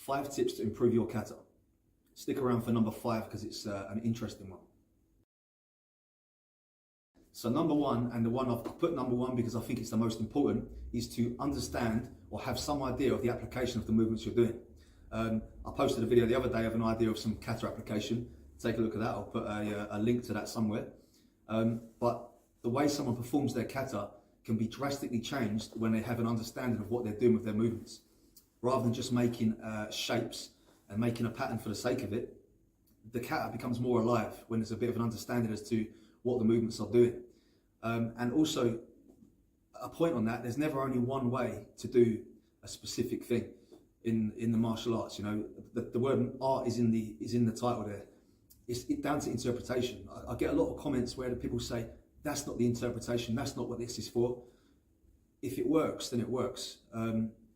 5 tips to improve your kata. Stick around for number 5 because it's an interesting one. So number 1, and the one I've put number 1 because I think it's the most important, is to understand or have some idea of the application of the movements you're doing. I posted a video the other day of an idea of some kata application. Take a look at that. I'll put a link to that somewhere. But the way someone performs their kata can be drastically changed when they have an understanding of what they're doing with their movements. Rather than just making shapes and making a pattern for the sake of it, the kata becomes more alive when there's a bit of an understanding as to what the movements are doing. And also, a point on that, there's never only one way to do a specific thing in the martial arts. You know, the word art is in the title there. It's down to interpretation. I get a lot of comments where the people say, that's not the interpretation, that's not what this is for. If it works, then it works.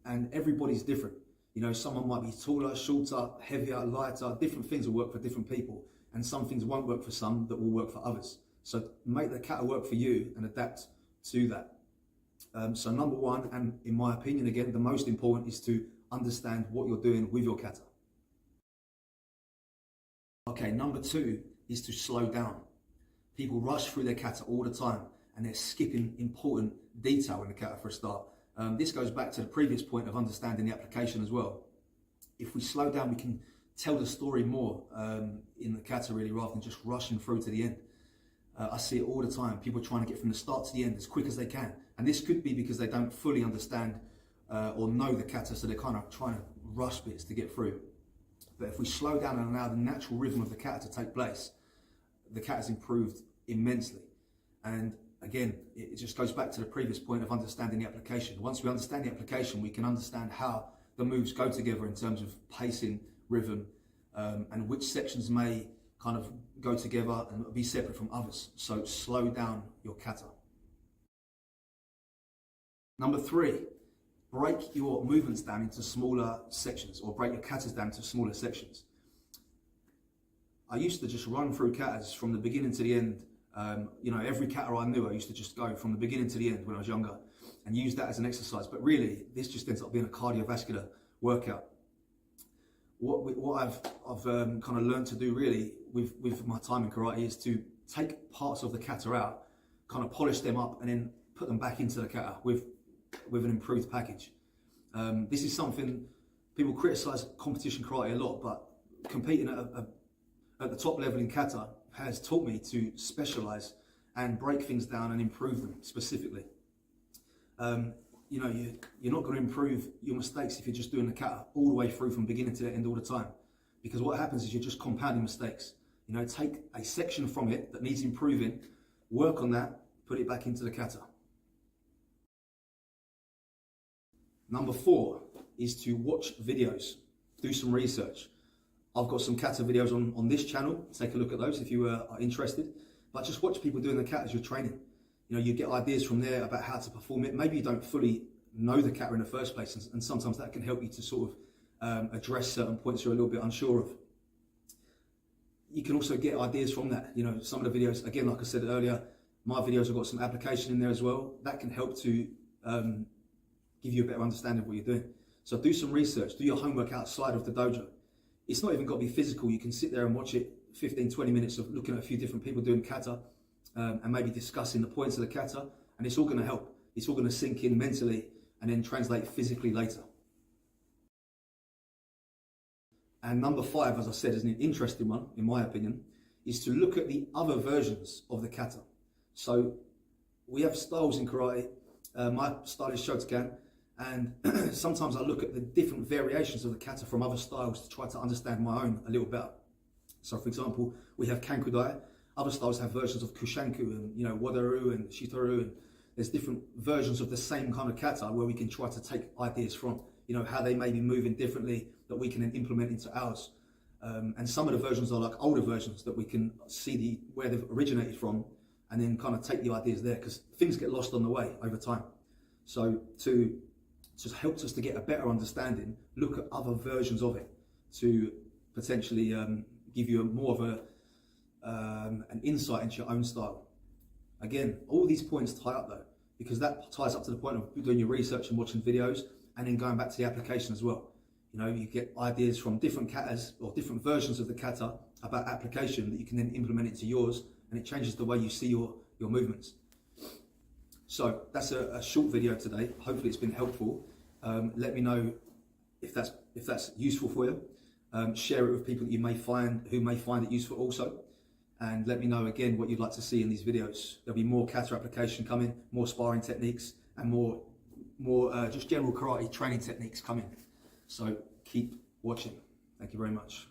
And everybody's different. You know, someone might be taller, shorter, heavier, lighter. Different things will work for different people. And some things won't work for some that will work for others. So make the kata work for you and adapt to that. So number 1, and in my opinion, again, the most important, is to understand what you're doing with your kata. Okay, number 2 is to slow down. People rush through their kata all the time and they're skipping important detail in the kata for a start. This goes back to the previous point of understanding the application as well. If we slow down, we can tell the story more in the kata really, rather than just rushing through to the end. I see it all the time, people trying to get from the start to the end as quick as they can. And this could be because they don't fully understand or know the kata, so they're kind of trying to rush bits to get through. But if we slow down and allow the natural rhythm of the kata to take place, the kata's improved immensely. And again, it just goes back to the previous point of understanding the application. Once we understand the application, we can understand how the moves go together in terms of pacing, rhythm, and which sections may kind of go together and be separate from others. So slow down your kata. Number 3, break your movements down into smaller sections, or break your katas down into smaller sections. I used to just run through katas from the beginning to the end. You know, every kata I knew, I used to just go from the beginning to the end when I was younger and use that as an exercise. But really, this just ends up being a cardiovascular workout. What I've kind of learned to do really with my time in karate is to take parts of the kata out, kind of polish them up, and then put them back into the kata with an improved package. This is something people criticize competition karate a lot, but competing at the top level in kata has taught me to specialize and break things down and improve them specifically. You know, you're not going to improve your mistakes if you're just doing the kata all the way through from beginning to the end all the time. Because what happens is you're just compounding mistakes. You know, take a section from it that needs improving, work on that, put it back into the kata. Number 4 is to watch videos, do some research. I've got some kata videos on this channel. Take a look at those if you are interested. But just watch people doing the kata as you're training. You know, you get ideas from there about how to perform it. Maybe you don't fully know the kata in the first place, and sometimes that can help you to sort of address certain points you're a little bit unsure of. You can also get ideas from that. You know, some of the videos, again, like I said earlier, my videos have got some application in there as well. That can help to give you a better understanding of what you're doing. So do some research, do your homework outside of the dojo. It's not even got to be physical. You can sit there and watch it 15, 20 minutes of looking at a few different people doing kata and maybe discussing the points of the kata, and it's all going to help. It's all going to sink in mentally and then translate physically later. And number 5, as I said, is an interesting one, in my opinion, is to look at the other versions of the kata. So we have styles in karate. My style is Shotokan, and sometimes I look at the different variations of the kata from other styles to try to understand my own a little better. So for example, we have Kankudai. Other styles have versions of Kushanku and, you know, Wadaru and Shitoru, and there's different versions of the same kind of kata where we can try to take ideas from, you know, how they may be moving differently that we can then implement into ours. And some of the versions are like older versions that we can see where they've originated from and then kind of take the ideas there, because things get lost on the way over time. So to just helps us to get a better understanding, look at other versions of it to potentially give you more of an insight into your own style. Again, all these points tie up though, because that ties up to the point of doing your research and watching videos and then going back to the application as well. You know, you get ideas from different katas or different versions of the kata about application that you can then implement into yours, and it changes the way you see your movements. So that's a short video today. Hopefully it's been helpful. Let me know if that's useful for you. Share it with people that who may find it useful also. And let me know again what you'd like to see in these videos. There'll be more kata application coming, more sparring techniques, and more just general karate training techniques coming. So keep watching. Thank you very much.